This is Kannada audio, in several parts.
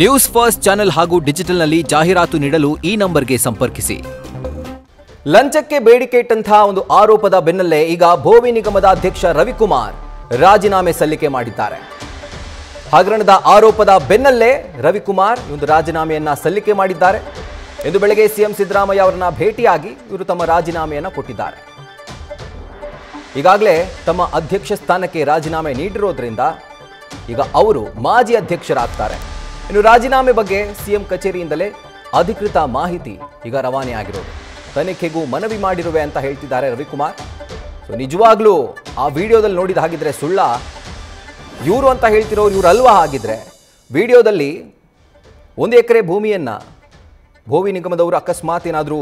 ನ್ಯೂಸ್ ಫಸ್ಟ್ ಚಾನೆಲ್ ಹಾಗೂ ಡಿಜಿಟಲ್ನಲ್ಲಿ ಜಾಹೀರಾತು ನೀಡಲು ಈ ನಂಬರ್ಗೆ ಸಂಪರ್ಕಿಸಿ. ಲಂಚಕ್ಕೆ ಬೇಡಿಕೆ ಇಟ್ಟಂತಹ ಒಂದು ಆರೋಪದ ಬೆನ್ನಲ್ಲೇ ಈಗ ಭೋವಿ ನಿಗಮದ ಅಧ್ಯಕ್ಷ ರವಿಕುಮಾರ್ ರಾಜೀನಾಮೆ ಸಲ್ಲಿಕೆ ಮಾಡಿದ್ದಾರೆ. ಹಗರಣದ ಆರೋಪದ ಬೆನ್ನಲ್ಲೇ ರವಿಕುಮಾರ್ ಒಂದು ರಾಜೀನಾಮೆಯನ್ನ ಸಲ್ಲಿಕೆ ಮಾಡಿದ್ದಾರೆ. ಇಂದು ಬೆಳಗ್ಗೆ ಸಿಎಂ ಸಿದ್ದರಾಮಯ್ಯ ಅವರನ್ನ ಭೇಟಿಯಾಗಿ ಇವರು ತಮ್ಮ ರಾಜೀನಾಮೆಯನ್ನು ಕೊಟ್ಟಿದ್ದಾರೆ. ಈಗಾಗಲೇ ತಮ್ಮ ಅಧ್ಯಕ್ಷ ಸ್ಥಾನಕ್ಕೆ ರಾಜೀನಾಮೆ ನೀಡಿರೋದ್ರಿಂದ ಈಗ ಅವರು ಮಾಜಿ ಅಧ್ಯಕ್ಷರಾಗ್ತಾರೆ. ಇನ್ನು ರಾಜೀನಾಮೆ ಬಗ್ಗೆ ಸಿಎಂ ಕಚೇರಿಯಿಂದಲೇ ಅಧಿಕೃತ ಮಾಹಿತಿ ಈಗ ರವಾನೆ ಆಗಿರೋದು. ತನಿಖೆಗೂ ಮನವಿ ಮಾಡಿರುವೆ ಅಂತ ಹೇಳ್ತಿದ್ದಾರೆ ರವಿಕುಮಾರ್. ಸೊ ನಿಜವಾಗ್ಲೂ ಆ ವಿಡಿಯೋದಲ್ಲಿ ನೋಡಿದ ಹಾಗಿದ್ರೆ ಸುಳ್ಳ, ಇವರು ಅಂತ ಹೇಳ್ತಿರೋರು ಇವರು ಅಲ್ವಾ? ಹಾಗಿದ್ರೆ ವಿಡಿಯೋದಲ್ಲಿ 1 ಎಕರೆ ಭೂಮಿಯನ್ನು ಭೋವಿ ನಿಗಮದವರು ಅಕಸ್ಮಾತ್ ಏನಾದರೂ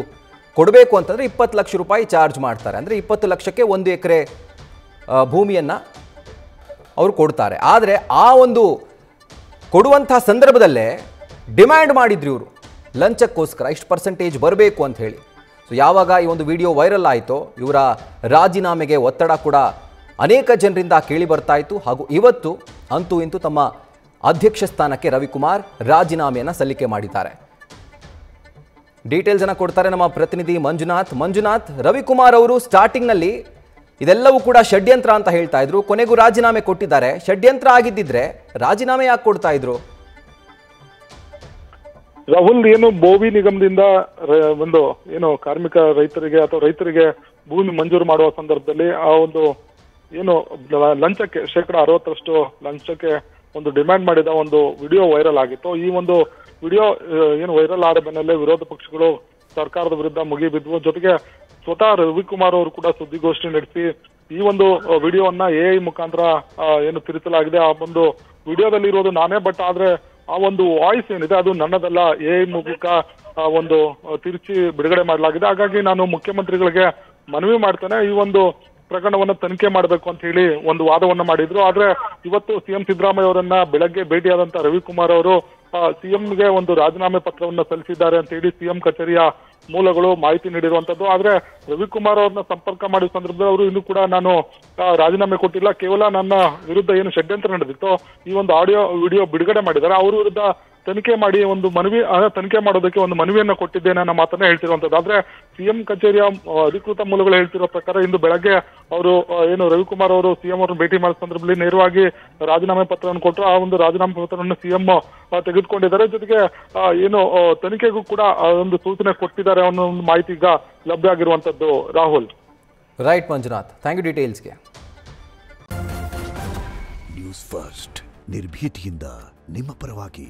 ಕೊಡಬೇಕು ಅಂತಂದರೆ 20 ಲಕ್ಷ ರೂಪಾಯಿ ಚಾರ್ಜ್ ಮಾಡ್ತಾರೆ. ಅಂದರೆ 20 ಲಕ್ಷಕ್ಕೆ 1 ಎಕರೆ ಭೂಮಿಯನ್ನು ಅವರು ಕೊಡ್ತಾರೆ. ಆದರೆ ಆ ಒಂದು ಕೊಡುವಂಥ ಸಂದರ್ಭದಲ್ಲೇ ಡಿಮ್ಯಾಂಡ್ ಮಾಡಿದ್ರು ಇವರು ಲಂಚಕ್ಕೋಸ್ಕರ ಇಷ್ಟು ಪರ್ಸೆಂಟೇಜ್ ಬರಬೇಕು ಅಂತ ಹೇಳಿ. ಸೊ ಯಾವಾಗ ಈ ಒಂದು ವಿಡಿಯೋ ವೈರಲ್ ಆಯಿತೋ ಇವರ ರಾಜೀನಾಮೆಗೆ ಒತ್ತಡ ಕೂಡ ಅನೇಕ ಜನರಿಂದ ಕೇಳಿ ಬರ್ತಾ ಇತ್ತು. ಹಾಗೂ ಇವತ್ತು ಅಂತೂ ಇಂತೂ ತಮ್ಮ ಅಧ್ಯಕ್ಷ ಸ್ಥಾನಕ್ಕೆ ರವಿಕುಮಾರ್ ರಾಜೀನಾಮೆಯನ್ನು ಸಲ್ಲಿಕೆ ಮಾಡಿದ್ದಾರೆ. ಡೀಟೇಲ್ಸ್ ಅನ್ನು ಕೊಡ್ತಾರೆ ನಮ್ಮ ಪ್ರತಿನಿಧಿ ಮಂಜುನಾಥ್. ರವಿಕುಮಾರ್ ಅವರು ಸ್ಟಾರ್ಟಿಂಗ್ನಲ್ಲಿ ಇದೆಲ್ಲವೂ ಕೂಡ ಷಡ್ಯಂತ್ರ ಅಂತ ಹೇಳ್ತಾ ಇದ್ರು, ಕೊನೆಗೂ ರಾಜೀನಾಮೆ ಕೊಟ್ಟಿದ್ದಾರೆ. ಷಡ್ಯಂತ್ರ ಆಗಿದ್ದಿದ್ರೆ ರಾಜೀನಾಮೆ ಯಾಕೆ ಕೊಡ್ತಾ ಇದ್ರು? ರಾಹುಲ್, ಏನು ಭೋವಿ ನಿಗಮದಿಂದ ಒಂದು ಏನು ಕಾರ್ಮಿಕ ರೈತರಿಗೆ ಅಥವಾ ರೈತರಿಗೆ ಭೂಮಿ ಮಂಜೂರು ಮಾಡುವ ಸಂದರ್ಭದಲ್ಲಿ ಆ ಒಂದು ಏನು ಲಂಚಕ್ಕೆ 60% ಲಂಚಕ್ಕೆ ಒಂದು ಡಿಮ್ಯಾಂಡ್ ಮಾಡಿದ ಒಂದು ವಿಡಿಯೋ ವೈರಲ್ ಆಗಿತ್ತು. ಈ ಒಂದು ವಿಡಿಯೋ ಏನು ವೈರಲ್ ಆದ ಬೆನ್ನಲ್ಲೇ ವಿರೋಧ ಪಕ್ಷಗಳು ಸರ್ಕಾರದ ವಿರುದ್ಧ ಮುಗಿಬಿದ್ವು. ಜೊತೆಗೆ ಸ್ವತಃ ರವಿಕುಮಾರ್ ಅವರು ಕೂಡ ಸುದ್ದಿಗೋಷ್ಠಿ ನಡೆಸಿ ಈ ಒಂದು ವಿಡಿಯೋವನ್ನ AI ಮುಖಾಂತರ ಏನು ತಿರುಚಲಾಗಿದೆ. ಆ ಒಂದು ವಿಡಿಯೋದಲ್ಲಿ ಇರೋದು ನಾನೇ, ಬಟ್ ಆದ್ರೆ ಆ ಒಂದು ವಾಯ್ಸ್ ಏನಿದೆ ಅದು ನನ್ನದಲ್ಲ, AI ಮೂಲಕ ಒಂದು ತಿರುಚಿ ಬಿಡುಗಡೆ ಮಾಡಲಾಗಿದೆ. ಹಾಗಾಗಿ ನಾನು ಮುಖ್ಯಮಂತ್ರಿಗಳಿಗೆ ಮನವಿ ಮಾಡ್ತೇನೆ, ಈ ಒಂದು ಪ್ರಕರಣವನ್ನ ತನಿಖೆ ಮಾಡಬೇಕು ಅಂತ ಹೇಳಿ ಒಂದು ವಾದವನ್ನ ಮಾಡಿದ್ರು. ಆದ್ರೆ ಇವತ್ತು ಸಿಎಂ ಸಿದ್ದರಾಮಯ್ಯ ಅವರನ್ನ ಬೆಳಗ್ಗೆ ಭೇಟಿಯಾದಂತ ರವಿಕುಮಾರ್ ಅವರು ಸಿಎಂಗೆ ಒಂದು ರಾಜೀನಾಮೆ ಪತ್ರವನ್ನ ಸಲ್ಲಿಸಿದ್ದಾರೆ ಅಂತ ಹೇಳಿ ಸಿಎಂ ಕಚೇರಿಯ ಮೂಲಗಳು ಮಾಹಿತಿ ನೀಡಿರುವಂತದ್ದು. ಆದ್ರೆ ರವಿಕುಮಾರ್ ಅವ್ರನ್ನ ಸಂಪರ್ಕ ಮಾಡಿದ ಸಂದರ್ಭದಲ್ಲಿ ಅವರು ಇನ್ನೂ ಕೂಡ ನಾನು ರಾಜೀನಾಮೆ ಕೊಟ್ಟಿಲ್ಲ, ಕೇವಲ ನನ್ನ ವಿರುದ್ಧ ಏನು ಷಡ್ಯಂತ್ರ ನಡೆದಿತ್ತು ಈ ಒಂದು ಆಡಿಯೋ ವಿಡಿಯೋ ಬಿಡುಗಡೆ ಮಾಡಿದ್ದಾರೆ, ಅವ್ರ ವಿರುದ್ಧ ತನಿಖೆ ಮಾಡಿ ಒಂದು ಮನವಿ ತನಿಖೆ ಮಾಡೋದಕ್ಕೆ ಒಂದು ಮನವಿಯನ್ನ ಕೊಟ್ಟಿದ್ದೇನೆ ಅನ್ನೋ ಮಾತನ್ನ ಹೇಳ್ತಿರುವಂತದ್ದು. ಆದ್ರೆ ಸಿಎಂ ಕಚೇರಿಯ ಅಧಿಕೃತ ಮೂಲಗಳು ಹೇಳ್ತಿರೋ ಪ್ರಕಾರ ಇಂದು ಬೆಳಗ್ಗೆ ಅವರು ಏನು ರವಿಕುಮಾರ್ ಅವರು ಸಿಎಂ ಅವರನ್ನು ಭೇಟಿ ಮಾಡಿದ ಸಂದರ್ಭದಲ್ಲಿ ನೇರವಾಗಿ ರಾಜೀನಾಮೆ ಪತ್ರವನ್ನು ಕೊಟ್ಟರು. ಆ ಒಂದು ರಾಜೀನಾಮೆ ಪತ್ರವನ್ನು ಸಿಎಂ ತೆಗೆದುಕೊಂಡಿದ್ದಾರೆ. ಜೊತೆಗೆ ಏನು ತನಿಖೆಗೂ ಕೂಡ ಒಂದು ಸೂಚನೆ ಕೊಟ್ಟಿದ್ದಾರೆ ಅನ್ನೋ ಒಂದು ಮಾಹಿತಿ ಈಗ ಲಭ್ಯ ಆಗಿರುವಂತದ್ದು. Rahul. Right Manjunath, thank you ಡೀಟೇಲ್ಸ್ಗೆ. ನ್ಯೂಸ್ ಫಸ್ಟ್ ನಿರ್ಭೀತಿಯಿಂದ ನಿಮ್ಮ ಪರವಾಗಿ.